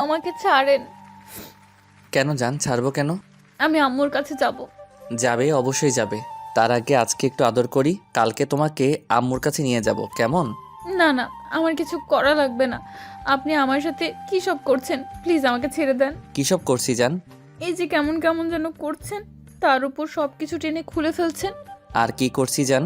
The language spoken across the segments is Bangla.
আমাকে ছাড়েন। কেন জান, ছাড়বো কেন? আমি আম্মুর কাছে যাব। যাবে, অবশ্যই যাবে। তার আগে আজকে একটু আদর করি, কালকে তোমাকে আম্মুর কাছে নিয়ে যাব, কেমন? না না, আমার কিছু করা লাগবে না। আপনি আমার সাথে কি সব করছেন? প্লিজ আমাকে ছেড়ে দেন। কী সব করছি জান? এই যে কেমন কেমন যেন করছেন, তার উপর সব কিছু টেনে খুলে ফেলছেন। আর কি করছি জান?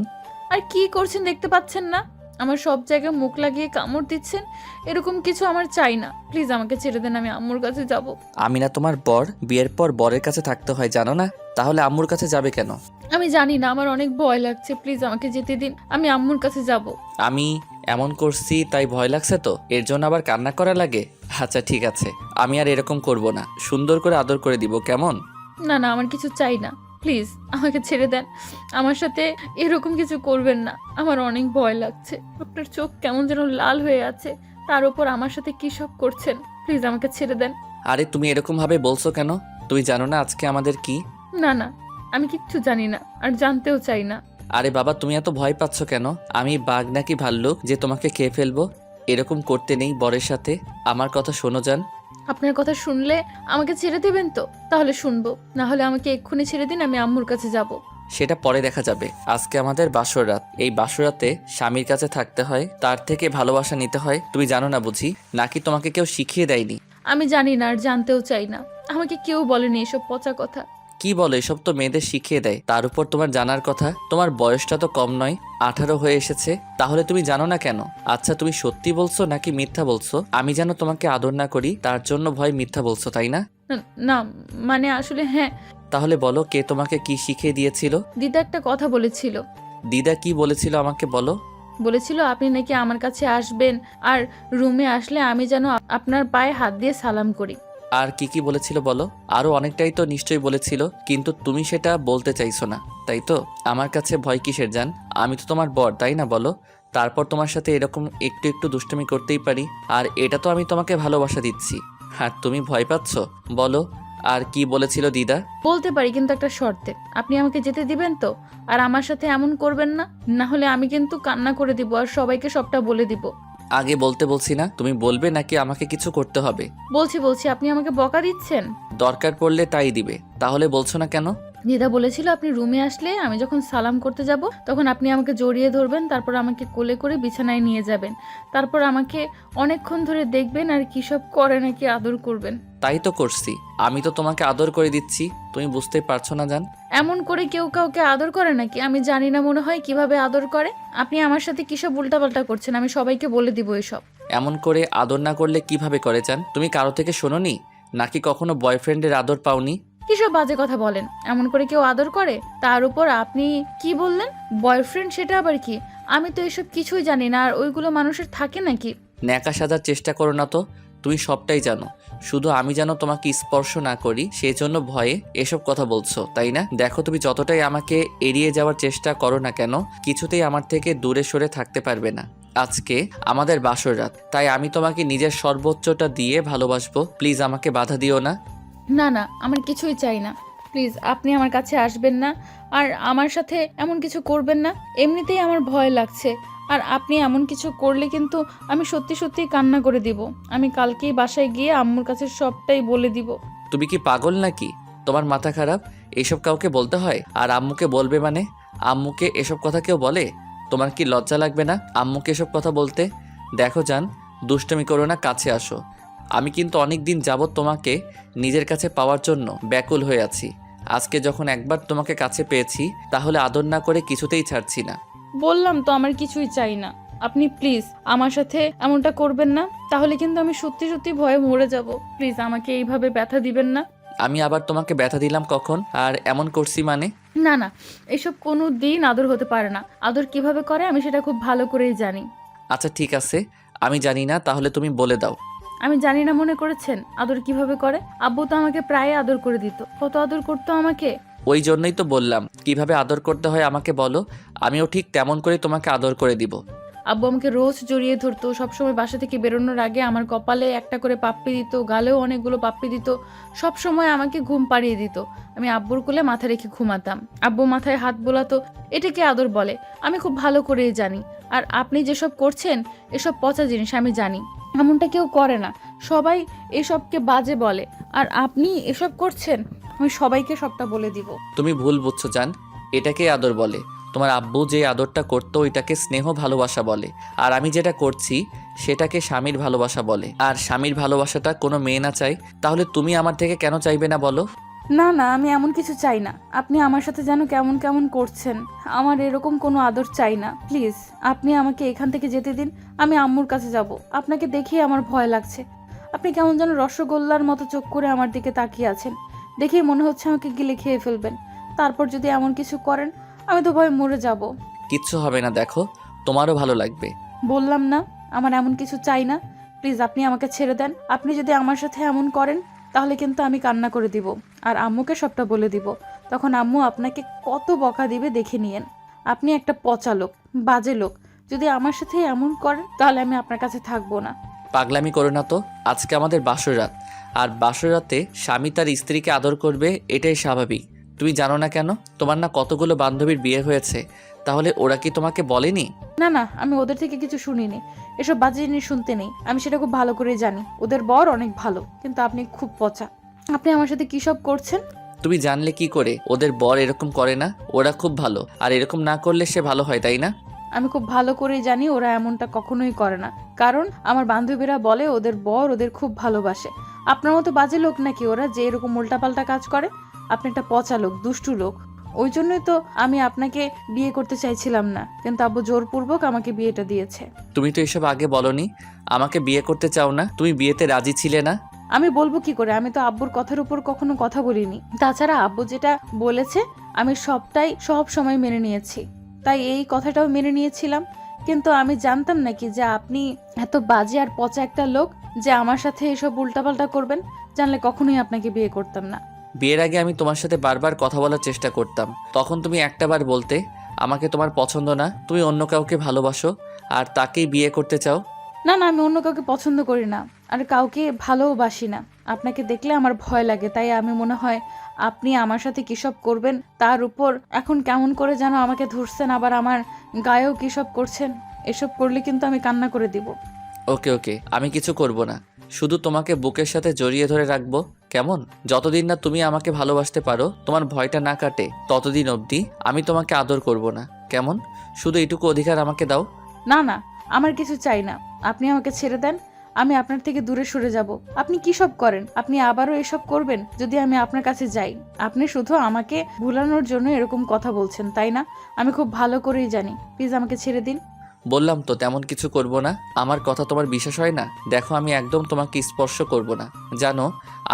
আর কি করছেন দেখতে পাচ্ছেন না? আমার সব জায়গায় মুখ লাগিয়ে কামড় দিচ্ছেন। এরকম কিছু আমার চাই না। প্লিজ আমাকে ছেড়ে দেন, আমি আম্মুর কাছে যাব। আমি না তোমার বর? বিয়ের পর বরের কাছে থাকতে হয়, জানো না? তাহলে আম্মুর কাছে যাবে কেন? আমি জানি না, আমার অনেক ভয় লাগছে। প্লিজ আমাকে যেতে দিন, আমি আম্মুর কাছে যাব। আমি এমন করছি তাই ভয় লাগছে তো? এর জন্য আবার কান্না করা লাগে? আচ্ছা ঠিক আছে, আমি আর এরকম করব না, সুন্দর করে আদর করে দিব, কেমন? না না, আমার কিছু চাই না। প্লিজ আমাকে ছেড়ে দেন। আমার সাথে এরকম কিছু করবেন না। আমার অনেক ভয় লাগছে। আপনার চোখ কেমন যেন লাল হয়ে আছে, তার উপর আমার সাথে কী সব করছেন। প্লিজ আমাকে ছেড়ে দেন। আরে তুমি এরকম ভাবে বলছো কেন? তুমি জানো না আজকে আমাদের কি? না না, আমি কিচ্ছু জানি না, আর জানতেও চাই না। আরে বাবা, তুমি এত ভয় পাচ্ছ কেন? আমি বাঘ নাকি ভাল্লুক যে তোমাকে খেয়ে ফেলবো? এরকম করতে নেই বরের সাথে। আমার কথা শোনো জান। আপনার কথা শুনলে আমাকে ছেড়ে দেবেন তো? তাহলে শুনবো, না হলে আমাকে এক্ষুনি ছেড়ে দিন, আমি আম্মুর কাছে যাব। সেটা পরে দেখা যাবে। আজকে আমাদের বাসর রাত। এই বাসরাতে স্বামীর কাছে থাকতে হয়, তার থেকে ভালোবাসা নিতে হয়। তুমি জানো না বুঝি? নাকি তোমাকে কেউ শিখিয়ে দেয়নি? আমি জানি না, আর জানতেও চাই না। আমাকে কেউ বলেনি এসব পচা কথা। কি বলো, এসব তো মেয়েদের শিখিয়ে দেয়। তার উপর তোমার জানার কথা, তোমার বয়সটা তো কম নয়, 18 হয়ে এসেছে। তাহলে তুমি জানো না কেন? আচ্ছা, তুমি সত্যি বলছো নাকি মিথ্যা বলছো? আমি যেন তোমাকে আদর না করি তার জন্য ভয় মিথ্যা বলছো, তাই না? না, মানে আসলে হ্যাঁ। তাহলে বলো, কে তোমাকে কি শিখিয়ে দিয়েছিল? দিদা একটা কথা বলেছিল। দিদা কি বলেছিল আমাকে বলো? বলেছিল আপনি নাকি আমার কাছে আসবেন, আর রুমে আসলে আমি যেন আপনার পায়ে হাত দিয়ে সালাম করি। আর কি কি বলেছিল বলো? আরো অনেকটাই তো নিশ্চয়ই বলেছিল, কিন্তু তুমি সেটা বলতে চাইছো না, তাই তো? আমার কাছে ভয় কিসের জান? আমি তো তোমার বর, তাই না বলো? তারপর তোমার সাথে এরকম একটু একটু দুষ্টুমি করতেই পারি। আর এটা তো আমি তোমাকে ভালোবাসা দিচ্ছি। আর তুমি ভয় পাচ্ছ? বলো, আর কি বলেছিল দিদা? বলতে পারি, কিন্তু একটা শর্তে। আপনি আমাকে যেতে দিবেন তো? আর আমার সাথে এমন করবেন না, না হলে আমি কিন্তু কান্না করে দিব আর সবাইকে সবটা বলে দিব। আগে বলতে বলছি না? তুমি বলবে নাকি আমাকে কিছু করতে হবে? বলছি, আপনি আমাকে বকা দিচ্ছেন। দরকার পড়লে তাই দিবে। তাহলে বলছো না কেন? দিদা বলেছিল আপনি রুমে আসলে আমি যখন সালাম করতে যাব তখন আপনি আমাকে জড়িয়ে ধরবেন, তারপর আমাকে কোলে করে বিছানায় নিয়ে যাবেন, তারপর আমাকে অনেকক্ষণ ধরে দেখবেন আর কি সব করে নাকি আদর করবেন। তাই তো করছি। আমি তো তোমাকে আদর করে দিচ্ছি, তুমি বুঝতেই পারছো না জান? এমন করে কেউ কাউকে আদর করে নাকি? আমি জানি না মনে হয় কিভাবে আদর করে। আপনি আমার সাথে কিসব উল্টাপাল্টা করছেন, আমি সবাইকে বলে দিব এসব। এমন করে আদর না করলে কিভাবে করে চান? তুমি কারো থেকে শোনোনি? নাকি কখনো বয়ফ্রেন্ডের আদর পাওনি? কিসব বাজে কথা বলেন? এমন করে কেউ আদর করে? তার উপর আপনি কি বললেন? বয়ফ্রেন্ড, সেটা আবার কি? আমি তো এসব কিছুই জানি না। আর ওইগুলো মানুষের থাকে নাকি? ন্যাকা সাজার চেষ্টা করো না তো। তুমি সবটাই জানো, শুধু আমি যেন তোমাকে স্পর্শ না করি সেই জন্য ভয়ে এসব কথা বলছো, তাই না? দেখো, তুমি যতটাই আমাকে এড়িয়ে যাওয়ার চেষ্টা করো না কেন, কিছুতেই আমার থেকে দূরে সরে থাকতে পারবে না। আজকে আমাদের বাসর রাত, তাই আমি তোমাকে নিজের সর্বোচ্চটা দিয়ে ভালোবাসবো। প্লিজ আমাকে বাধা দিও না। না না, আমার কিছুই চাই না। প্লিজ আপনি আমার কাছে আসবেন না, আর আমার সাথে এমন কিছু করবেন না। এমনিতেই আমার ভয় লাগছে, আর আপনি এমন কিছু করলে কিন্তু আমি সত্যি সত্যি কান্না করে দিব। আমি কালকেই বাসায় গিয়ে আম্মুর কাছে সবটাই বলে দিব। তুমি কি পাগল নাকি? তোমার মাথা খারাপ? এসব কাউকে বলতে হয়? আর আম্মুকে বলবে মানে? আম্মুকে এসব কথা কেউ বলে? তোমার কি লজ্জা লাগবে না আম্মুকে এসব কথা বলতে? দেখো জান, দুষ্টমি করো না, কাছে আসো। আমি কিন্তু অনেক দিন যাবৎ তোমাকে নিজের কাছে পাওয়ার জন্য ব্যাকুল হয়ে আছি। আজকে যখন একবার তোমাকে কাছে পেয়েছি, তাহলে আদর না করে কিছুতেই ছাড়ছি না। বললাম তো আমার কিছুই চাই না। আপনি প্লিজ আমার সাথে এমনটা করবেন না, তাহলে কিন্তু আমি সত্যি সত্যি ভয়ে মরে যাব। প্লিজ আমাকে এইভাবে ব্যথা দিবেন না। আমি আবার তোমাকে ব্যথা দিলাম কখন? আর এমন করছি মানে? না না, এসব কোনো দিন আদর হতে পারে না। আদর কিভাবে করে আমি সেটা খুব ভালো করেই জানি। আচ্ছা ঠিক আছে, আমি জানি না, তাহলে তুমি বলে দাও। আমি জানি না মনে করেছেন আদর কিভাবে করে? আব্বু তো আমাকে প্রায় আদর করে দিত। কত আদর করতো আমাকে। ওই জন্যই তো বললাম, কিভাবে আদর করতে হয় আমাকে বলো, আমিও ঠিক তেমন করে তোমাকে আদর করে দিব। আব্বু আমাকে রোজ জড়িয়ে ধরতো। সবসময় বাসা থেকে বেরোনোর আগে আমার কপালে একটা করে পাপ্পি দিত, গালেও অনেকগুলো পাপ্পি দিত। সব সময় আমাকে ঘুম পাড়িয়ে দিত। আমি আব্বুর কোলে মাথা রেখে ঘুমাতাম। আব্বু মাথায় হাত বোলাতো। এটাকে আদর বলে। আমি খুব ভালো করেই জানি। আর আপনি যেসব করছেন এসব পচা জিনিস আমি জানি। এমনটা কেউ করে না, সবাই এসবকে বাজে বলে, আর আপনি এসব করছেন। আমি সবাইকে সবটা বলে দিব। তুমি ভুল বুঝছো জান, এটাকে আদর বলে। তোমার আব্বু যে আদরটা করতো ওইটাকে স্নেহ ভালোবাসা বলে, আর আমি যেটা করছি সেটাকে স্বামীর ভালোবাসা বলে। আর স্বামীর ভালোবাসাটা কোনো মেয়ে না চাই, তাহলে তুমি আমার থেকে কেন চাইবে না বলো? না না, আমি এমন কিছু চাই না। আপনি আমার সাথে যেন কেমন কেমন করছেন, আমার এরকম কোনো আদর চাই না। প্লিজ আপনি আমাকে এখান থেকে যেতে দিন, আমি আম্মুর কাছে যাব। আপনাকে দেখেই আমার ভয় লাগছে। আপনি কেমন যেন রসগোল্লার মতো চোখ করে আমার দিকে তাকিয়ে আছেন, দেখেই মনে হচ্ছে আমাকে গিলে খেয়ে ফেলবেন। তারপর যদি এমন কিছু করেন, আমি তো ভয় মরে যাব। কিচ্ছু হবে না, দেখো তোমারও ভালো লাগবে। বললাম না আমার এমন কিছু চাই না। প্লিজ আপনি আমাকে ছেড়ে দেন। আপনি যদি আমার সাথে এমন করেন তাহলে কিন্তু আমি কান্না করে দিব, আর আম্মুকে সবটা বলে দিব। তখন আম্মু আপনাকে কত বকা দিবে দেখে নিয়েন। আপনি একটা পচা লোক, বাজে লোক। যদি আমার সাথে এমন করেন তাহলে আমি আপনার কাছে থাকবো না। পাগলামি করো না তো। আজকে আমাদের বাসর রাত, আর বাসর রাতে স্বামী তার স্ত্রীকে আদর করবে, এটাই স্বাভাবিক। তুমি জানো না কেন? তোমার না কতগুলো বান্ধবীর বিয়ে হয়েছে, তাহলে ওরা কি তোমাকে বলেনি? না না, আমি ওদের থেকে কিছু শুনিনি। এসব বাজে জিনিস শুনতে নেই। আমি সেটা খুব ভালো করে জানি, ওদের বর অনেক ভালো, কিন্তু আপনি খুব পচা। আপনি আমার সাথে কি সব করছেন? তুমি জানলে কি করে ওদের বর এরকম করে না? ওরা খুব ভালো, আর এরকম না করলে সে ভালো হয়, তাই না? আমি খুব ভালো করেই জানি ওরা এমনটা কখনোই করে না, কারণ আমার বান্ধবীরা বলে ওদের বর ওদের খুব ভালোবাসে। আপনার মতো বাজে লোক নাকি ওরা যে এরকম উল্টাপাল্টা কাজ করে? আপনি একটা পচা লোক, দুষ্টু লোক। ওই জন্যই তো আমি আপনাকে বিয়ে করতে চাইছিলাম না, কিন্তু আব্বু জোরপূর্বক আমাকে বিয়েটা দিয়েছে। তুমি তো এসব আগে বলনি। আমাকে বিয়ে করতে চাও না, তুমি বিয়েতে রাজি ছিলে না। আমি বলবো কি করে? আমি তো আব্বুর কথার উপর কখনো কথা বলিনি। তাছাড়া আব্বু যেটা বলেছে আমি সবটাই সব সময় মেনে নিয়েছি, তাই এই কথাটাও মেনে নিয়েছিলাম। কিন্তু আমি জানতাম নাকি যে আপনি এত বাজে আর পচা একটা লোক যে আমার সাথে এসব উল্টাপাল্টা করবেন। জানলে কখনোই আপনাকে বিয়ে করতাম না। বিয়ের আগে আমি তোমার সাথে বারবার কথা বলার চেষ্টা করতাম, তখন তুমি একটাবার বলতে আমাকে তোমার পছন্দ না, তুমি অন্য কাউকে ভালোবাসো আর তাকেই বিয়ে করতে চাও। না না, আমি অন্য কাউকে পছন্দ করি না, আর কাউকে ভালোবাসি না। আপনাকে দেখলে আমার ভয় লাগে, তাই আমি মনে হয় আপনি আমার সাথে কিসব করবেন তার উপর এখন কেমন করে যেন আমাকে ধরছেন, আবার আমার গায়েও কিসব করছেন। এসব করলে কিন্তু আমি কান্না করে দিব। ওকে ওকে, আমি কিছু করব না, শুধু তোমাকে বুকের সাথে জড়িয়ে ধরে রাখবো, কেমন? যতদিন না তুমি আমাকে ভালোবাসতে পারো, তোমার ভয়টা না কাটে, ততদিন অবধি আমি তোমাকে আদর করব না, কেমন? শুধু এটুকু অধিকার আমাকে দাও। না না, আমার কিছু চাই না। আপনি আমাকে ছেড়ে দেন, আমি আপনার থেকে দূরে সরে যাব। আপনি কি সব করেন? আপনি আবারও এসব করবেন যদি আমি আপনার কাছে যাই? আপনি শুধু আমাকে ভুলানোর জন্য এরকম কথা বলছেন, তাই না? আমি খুব ভালো করেই জানি। প্লিজ আমাকে ছেড়ে দিন। বললাম তো তেমন কিছু করব না। আমার কথা তোমার বিশ্বাস হয় না? দেখো আমি একদম তোমাকে স্পর্শ করব না। জানো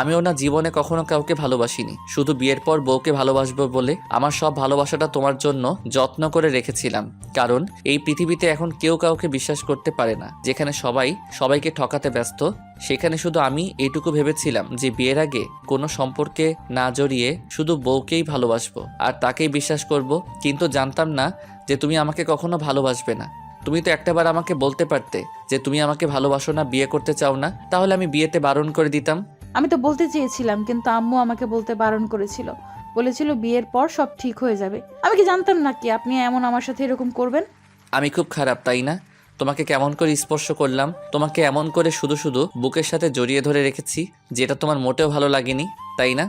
আমিও না জীবনে কখনো কাউকে ভালোবাসিনি, শুধু বিয়ের পর বউকে ভালোবাসবো বলে আমার সব ভালোবাসাটা তোমার জন্য যত্ন করে রেখেছিলাম। কারণ এই পৃথিবীতে এখন কেউ কাউকে বিশ্বাস করতে পারে না। যেখানে সবাই সবাইকে ঠকাতে ব্যস্ত, সেখানে শুধু আমি এইটুকু ভেবেছিলাম যে বিয়ের আগে কোনো সম্পর্কে না জড়িয়ে শুধু বউকেই ভালোবাসবো আর তাকেই বিশ্বাস করব। কিন্তু জানতাম না যে তুমি আমাকে কখনো ভালোবাসবে না। তুমি তো একটাবার আমাকে বলতে পারতে যে তুমি আমাকে ভালোবাসো না, বিয়ে করতে চাও না, তাহলে আমি বিয়েতে বারণ করে দিতাম। আমি তো বলতে চেয়েছিলাম, কিন্তু আম্মু আমাকে বলতে বারণ করেছিল। বলেছিল বিয়ের পর সব ঠিক হয়ে যাবে। আমি কি জানতাম নাকি আপনি এমন আমার সাথে এরকম করবেন? আমি খুব খারাপ, তাই না? তোমাকে কেমন করে স্পর্শ করলাম, তোমাকে এমন করে শুধু শুধু বুকের সাথে জড়িয়ে ধরে রেখেছি, যেটা তোমার মোটেও ভালো লাগেনি, তাই না?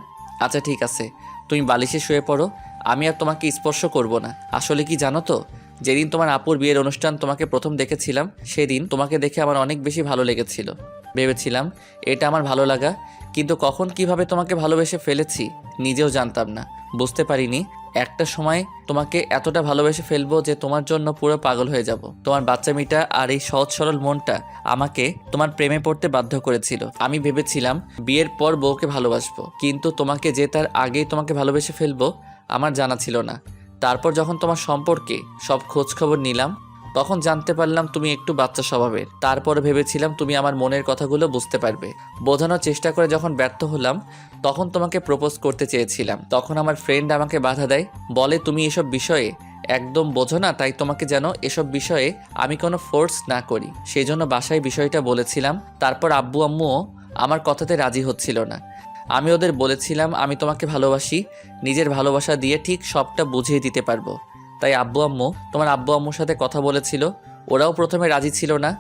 আচ্ছা ঠিক আছে, তুমি বালিশে শুয়ে পড়ো, আমি আর তোমাকে স্পর্শ করব না। আসলে কি জানো তো, যেদিন তোমার আপুর বিয়ের অনুষ্ঠান তোমাকে প্রথম দেখেছিলাম, সেদিন তোমাকে দেখে আমার অনেক বেশি ভালো লেগেছিল। ভেবেছিলাম এটা আমার ভালো লাগা, কিন্তু কখন কিভাবে তোমাকে ভালোবেসে ফেলেছি নিজেও জানতাম না। বুঝতে পারিনি একটা সময় তোমাকে এতটা ভালোবেসে ফেলবো যে তোমার জন্য পুরো পাগল হয়ে যাব। তোমার বাচ্চামিটা আর এই সহজ সরল মনটা আমাকে তোমার প্রেমে পড়তে বাধ্য করেছিল। আমি ভেবেছিলাম বিয়ের পর বউকে ভালোবাসবো, কিন্তু তোমাকে যে তার আগেই তোমাকে ভালোবেসে ফেলবো আমার জানা ছিল না। তারপর যখন তোমার সম্পর্কে সব খোঁজ খবর নিলাম, তখন জানতে পারলাম তুমি একটু বাচ্চা স্বভাবের। তারপরে ভেবেছিলাম তুমি আমার মনের কথাগুলো বুঝতে পারবে। বোঝানোর চেষ্টা করে যখন ব্যর্থ হলাম, তখন তোমাকে প্রপোজ করতে চেয়েছিলাম। তখন আমার ফ্রেন্ড আমাকে বাধা দেয়, বলে তুমি এসব বিষয়ে একদম বোঝো না, তাই তোমাকে যেন এসব বিষয়ে আমি কোনো ফোর্স না করি। সেই জন্য বাসায় বিষয়টা বলেছিলাম। তারপর আব্বু আম্মুও আমার কথাতে রাজি হচ্ছিল না। আমি ওদের বলেছিলাম আমি তোমাকে ভালোবাসি, নিজের ভালোবাসা দিয়ে ঠিক সবটা বুঝিয়ে দিতে পারবো। তাই তোমার আব্বু আম্মুর সাথে কথা বলেছিল। ওরাও প্রথমে রাজি ছিল না।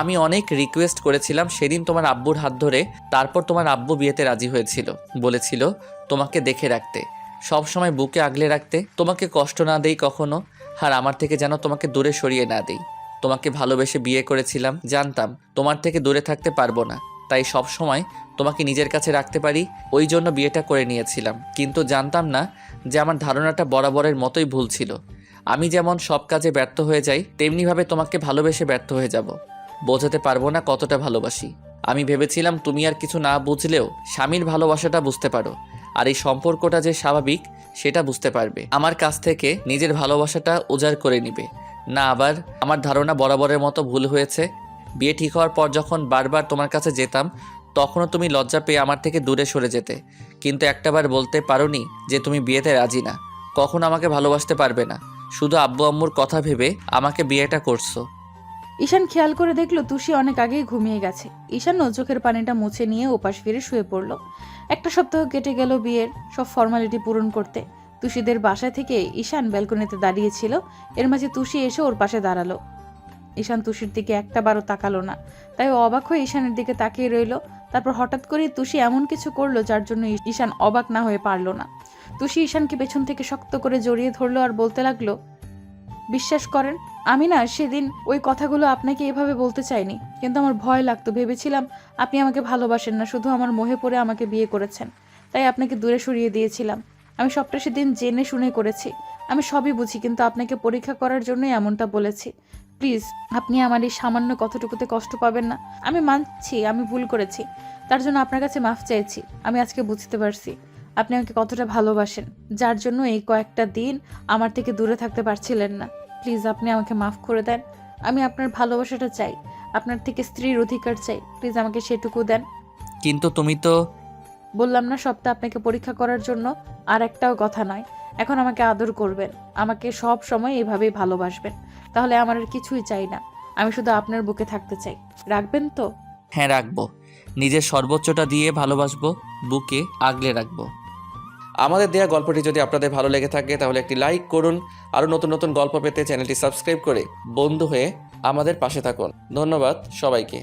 আমি অনেক রিকোয়েস্ট করেছিলাম সেদিন তোমার আব্বুর হাত ধরে, তারপর তোমার আব্বু বিয়েতে রাজি হয়েছিল। বলেছিল তোমাকে দেখে রাখতে, সব সময় বুকে আগলে রাখতে, তোমাকে কষ্ট না দেই কখনো, আর আমার থেকে যেন তোমাকে দূরে সরিয়ে না দেই। তোমাকে ভালোবেসে বিয়ে করেছিলাম, জানতাম তোমার থেকে দূরে থাকতে পারবো না, তাই সব সময় তোমাকে নিজের কাছে রাখতে পারি, ওই জন্য বিয়েটা করে নিয়েছিলাম। কিন্তু জানতাম না যে আমার ধারণাটা বরাবরের মতোই ভুল ছিল। আমি যেমন সব কাজে ব্যর্থ হয়ে যাই, তেমনিভাবে তোমাকে ভালোবেসে ব্যর্থ হয়ে যাব। বোঝাতে পারবো না কতটা ভালোবাসি। আমি ভেবেছিলাম তুমি আর কিছু না বুঝলেও স্বামীর ভালোবাসাটা বুঝতে পারো, আর এই সম্পর্কটা যে স্বাভাবিক সেটা বুঝতে পারবে। আমার কাছ থেকে নিজের ভালোবাসাটা উজাড় করে নিবে না। আবার আমার ধারণা বরাবরের মতো ভুল হয়েছে। বিয়ে ঠিক হওয়ার পর যখন বারবার তোমার কাছে যেতাম, তখনও তুমি লজ্জা পেয়ে আমার থেকে দূরে সরে যেতে, কিন্তু একটাবার বলতে পারোনি যে তুমি বিয়েতে রাজি না, কখনো আমাকে ভালোবাসতে পারবে না। শুধু আব্বু আম্মুর কথা ভেবে আমাকে বিয়েটা করছো। ঈশান খেয়াল করে দেখলো তুষি অনেক আগেই ঘুমিয়ে গেছে। ঈশানও চোখের পানিটা মুছে নিয়ে ওপাশ ফিরে শুয়ে পড়ল। একটা সপ্তাহ কেটে গেল বিয়ের সব ফর্মালিটি পূরণ করতে। তুষিদের বাসায় থেকে ঈশান ব্যালকনিতে দাঁড়িয়েছিল। এর মাঝে তুষি এসে ওর পাশে দাঁড়ালো। ঈশান তুষির দিকে একটাবারও তাকালো না, তাই ও অবাক হয়ে ঈশানের দিকে তাকিয়ে রইল। তারপর হঠাৎ করেই তুষি এমন কিছু করলো যার জন্য ঈশান অবাক না হয়ে পারল না। তুষি ঈশানকে পেছন থেকে শক্ত করে জড়িয়ে ধরলো আর বলতে লাগলো, বিশ্বাস করেন, আমি না সেদিন ওই কথাগুলো আপনাকে এভাবে বলতে চাইনি, কিন্তু আমার ভয় লাগতো। ভেবেছিলাম আপনি আমাকে ভালোবাসেন না, শুধু আমার মোহে পড়ে আমাকে বিয়ে করেছেন, তাই আপনাকে দূরে সরিয়ে দিয়েছিলাম। আমি সবটা সেদিন জেনে শুনে করেছি। আমি সবই বুঝি, কিন্তু আপনাকে পরীক্ষা করার জন্যই এমনটা বলেছি। প্লিজ, আপনি আমার এই সামান্য কথাটুকুতে কষ্ট পাবেন না। আমি মানছি আমি ভুল করেছি, তার জন্য আপনার কাছে মাফ চাইছি। আমি আজকে বুঝতে পারছি আপনি আমাকে কতটা ভালোবাসেন, যার জন্য এই কয়েকটা দিন আমার থেকে দূরে থাকতে পারছিলেন না। প্লিজ, আপনি আমাকে মাফ করে দেন। আমি আপনার ভালোবাসাটা চাই, আপনার থেকে স্ত্রীর অধিকার চাই। প্লিজ আমাকে সেটুকু দেন। কিন্তু তুমি তো বললাম না সবটা আপনাকে পরীক্ষা করার জন্য। আর একটাও কথা নয়, এখন আমাকে আদর করবেন, আমাকে সব সময় এভাবেই ভালোবাসবেন, তাহলে আমার আর কিছুই চাই না। আমি শুধু আপনার বুকে থাকতে চাই। রাখবেন তো? হ্যাঁ, রাখবো। নিজের সর্বোচ্চটা দিয়ে ভালোবাসবো, বুকে আগলে রাখবো। আমাদের দেয়া গল্পটি যদি আপনাদের ভালো লেগে থাকে তাহলে একটি লাইক করুন। আরও নতুন নতুন গল্প পেতে চ্যানেলটি সাবস্ক্রাইব করে বন্ধু হয়ে আমাদের পাশে থাকুন। ধন্যবাদ সবাইকে।